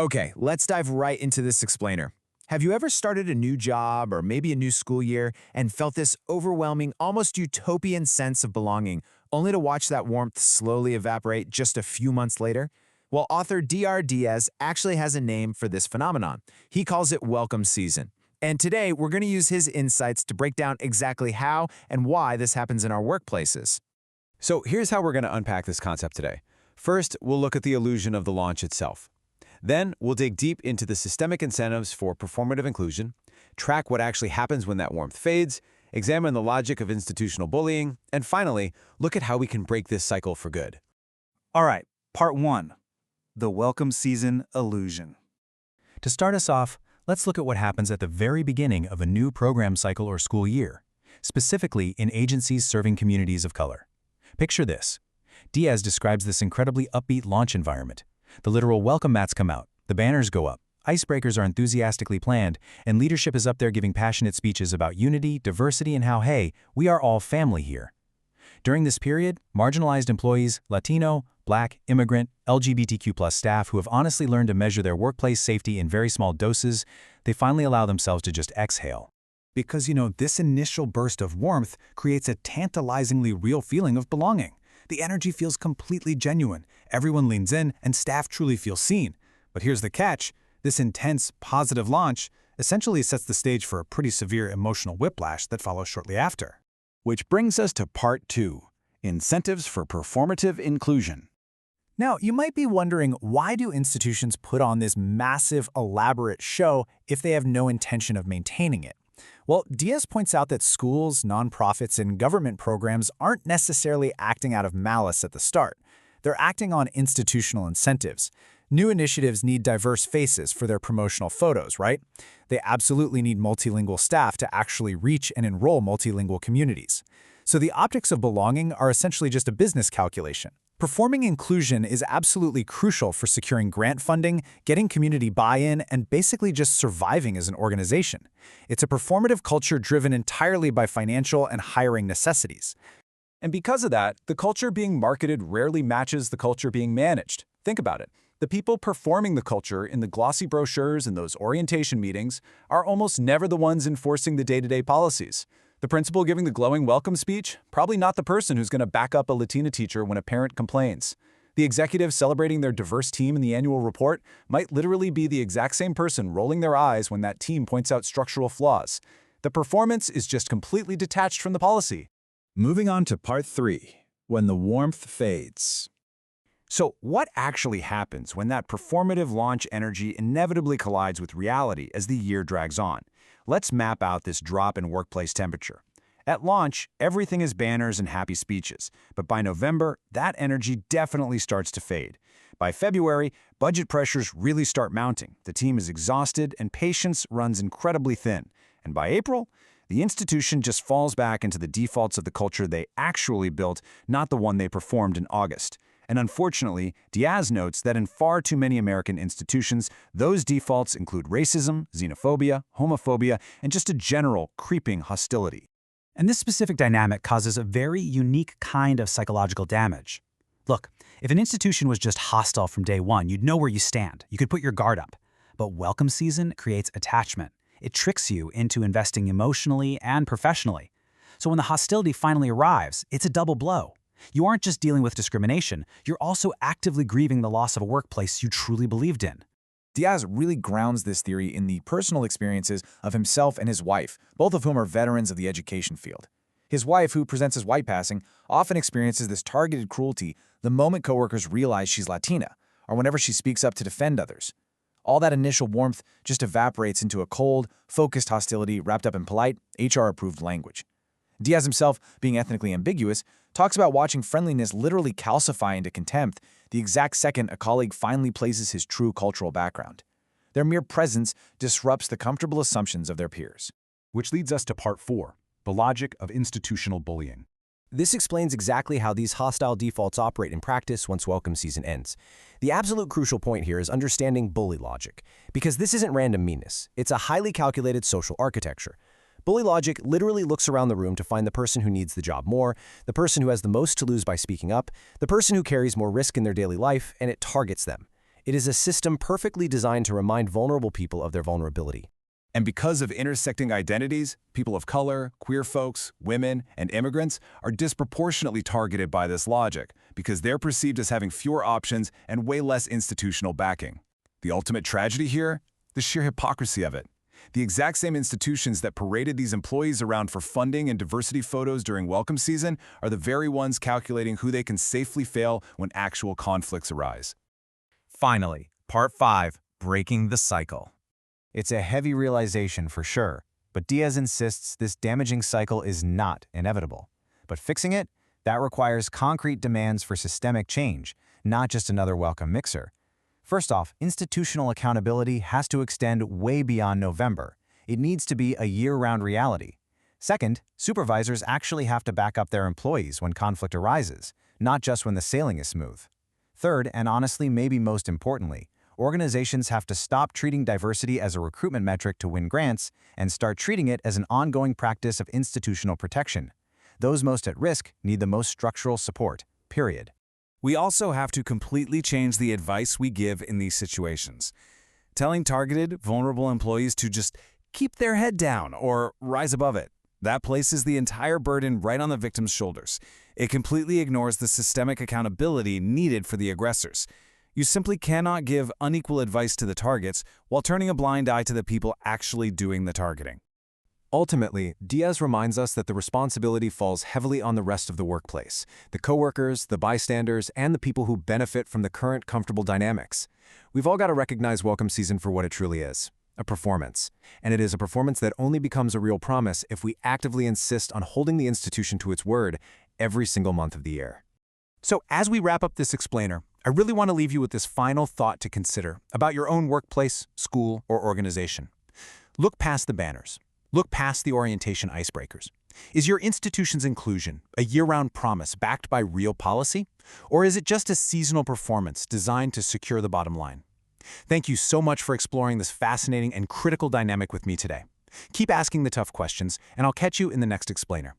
Okay, let's dive right into this explainer. Have you ever started a new job or maybe a new school year and felt this overwhelming, almost utopian sense of belonging, only to watch that warmth slowly evaporate just a few months later? Well, author Diaz actually has a name for this phenomenon. He calls it welcome season. And today, we're going to use his insights to break down exactly how and why this happens in our workplaces. So here's how we're going to unpack this concept today. First, we'll look at the illusion of the launch itself. Then, we'll dig deep into the systemic incentives for performative inclusion, track what actually happens when that warmth fades, examine the logic of institutional bullying, and finally, look at how we can break this cycle for good. All right, part 1. The welcome season illusion. To start us off, let's look at what happens at the very beginning of a new program cycle or school year, specifically in agencies serving communities of color. Picture this. Diaz describes this incredibly upbeat launch environment. The literal welcome mats come out, the banners go up, icebreakers are enthusiastically planned, and leadership is up there giving passionate speeches about unity, diversity, and how, hey, we are all family here. During this period, marginalized employees, Latino, Black, immigrant, LGBTQ+ staff who have honestly learned to measure their workplace safety in very small doses, they finally allow themselves to just exhale. Because, this initial burst of warmth creates a tantalizingly real feeling of belonging. The energy feels completely genuine, everyone leans in, and staff truly feel seen. But here's the catch. This intense, positive launch essentially sets the stage for a pretty severe emotional whiplash that follows shortly after. Which brings us to part 2, incentives for performative inclusion. Now, you might be wondering, why do institutions put on this massive, elaborate show if they have no intention of maintaining it? Well, Diaz points out that schools, nonprofits, and government programs aren't necessarily acting out of malice at the start. They're acting on institutional incentives. New initiatives need diverse faces for their promotional photos, right? They absolutely need multilingual staff to actually reach and enroll multilingual communities. So the optics of belonging are essentially just a business calculation. Performing inclusion is absolutely crucial for securing grant funding, getting community buy-in, and basically just surviving as an organization. It's a performative culture driven entirely by financial and hiring necessities. And because of that, the culture being marketed rarely matches the culture being managed. Think about it. The people performing the culture in the glossy brochures and those orientation meetings are almost never the ones enforcing the day-to-day policies. The principal giving the glowing welcome speech? Probably not the person who's going to back up a Latina teacher when a parent complains. The executive celebrating their diverse team in the annual report might literally be the exact same person rolling their eyes when that team points out structural flaws. The performance is just completely detached from the policy. Moving on to part 3, when the warmth fades. So what actually happens when that performative launch energy inevitably collides with reality as the year drags on? Let's map out this drop in workplace temperature. At launch, everything is banners and happy speeches, but by November, that energy definitely starts to fade. By February, budget pressures really start mounting, the team is exhausted, and patience runs incredibly thin. And by April, the institution just falls back into the defaults of the culture they actually built, not the one they performed in August. And unfortunately, Diaz notes that in far too many American institutions, those defaults include racism, xenophobia, homophobia, and just a general creeping hostility. And this specific dynamic causes a very unique kind of psychological damage. Look, if an institution was just hostile from day one, you'd know where you stand. You could put your guard up. But welcome season creates attachment. It tricks you into investing emotionally and professionally. So when the hostility finally arrives, it's a double blow. You aren't just dealing with discrimination, you're also actively grieving the loss of a workplace you truly believed in. Diaz really grounds this theory in the personal experiences of himself and his wife, both of whom are veterans of the education field. His wife, who presents as white passing, often experiences this targeted cruelty the moment coworkers realize she's Latina, or whenever she speaks up to defend others. All that initial warmth just evaporates into a cold, focused hostility wrapped up in polite, HR-approved language. Diaz himself, being ethnically ambiguous, talks about watching friendliness literally calcify into contempt the exact second a colleague finally places his true cultural background. Their mere presence disrupts the comfortable assumptions of their peers. Which leads us to part 4, the logic of institutional bullying. This explains exactly how these hostile defaults operate in practice once welcome season ends. The absolute crucial point here is understanding bully logic, because this isn't random meanness. It's a highly calculated social architecture. Bully logic literally looks around the room to find the person who needs the job more, the person who has the most to lose by speaking up, the person who carries more risk in their daily life, and it targets them. It is a system perfectly designed to remind vulnerable people of their vulnerability. And because of intersecting identities, people of color, queer folks, women, and immigrants are disproportionately targeted by this logic because they're perceived as having fewer options and way less institutional backing. The ultimate tragedy here? The sheer hypocrisy of it. The exact same institutions that paraded these employees around for funding and diversity photos during welcome season are the very ones calculating who they can safely fail when actual conflicts arise. Finally, Part 5, Breaking the Cycle. It's a heavy realization for sure, but Diaz insists this damaging cycle is not inevitable. But fixing it, that requires concrete demands for systemic change, not just another welcome mixer. First off, institutional accountability has to extend way beyond November. It needs to be a year-round reality. Second, supervisors actually have to back up their employees when conflict arises, not just when the sailing is smooth. Third, and honestly maybe most importantly, organizations have to stop treating diversity as a recruitment metric to win grants and start treating it as an ongoing practice of institutional protection. Those most at risk need the most structural support, period. We also have to completely change the advice we give in these situations. Telling targeted, vulnerable employees to just keep their head down or rise above it. That places the entire burden right on the victim's shoulders. It completely ignores the systemic accountability needed for the aggressors. You simply cannot give unequal advice to the targets while turning a blind eye to the people actually doing the targeting. Ultimately, Diaz reminds us that the responsibility falls heavily on the rest of the workplace, the coworkers, the bystanders, and the people who benefit from the current comfortable dynamics. We've all got to recognize welcome season for what it truly is, a performance. And it is a performance that only becomes a real promise if we actively insist on holding the institution to its word every single month of the year. So as we wrap up this explainer, I really want to leave you with this final thought to consider about your own workplace, school, or organization. Look past the banners. Look past the orientation icebreakers. Is your institution's inclusion a year-round promise backed by real policy? Or is it just a seasonal performance designed to secure the bottom line? Thank you so much for exploring this fascinating and critical dynamic with me today. Keep asking the tough questions, and I'll catch you in the next explainer.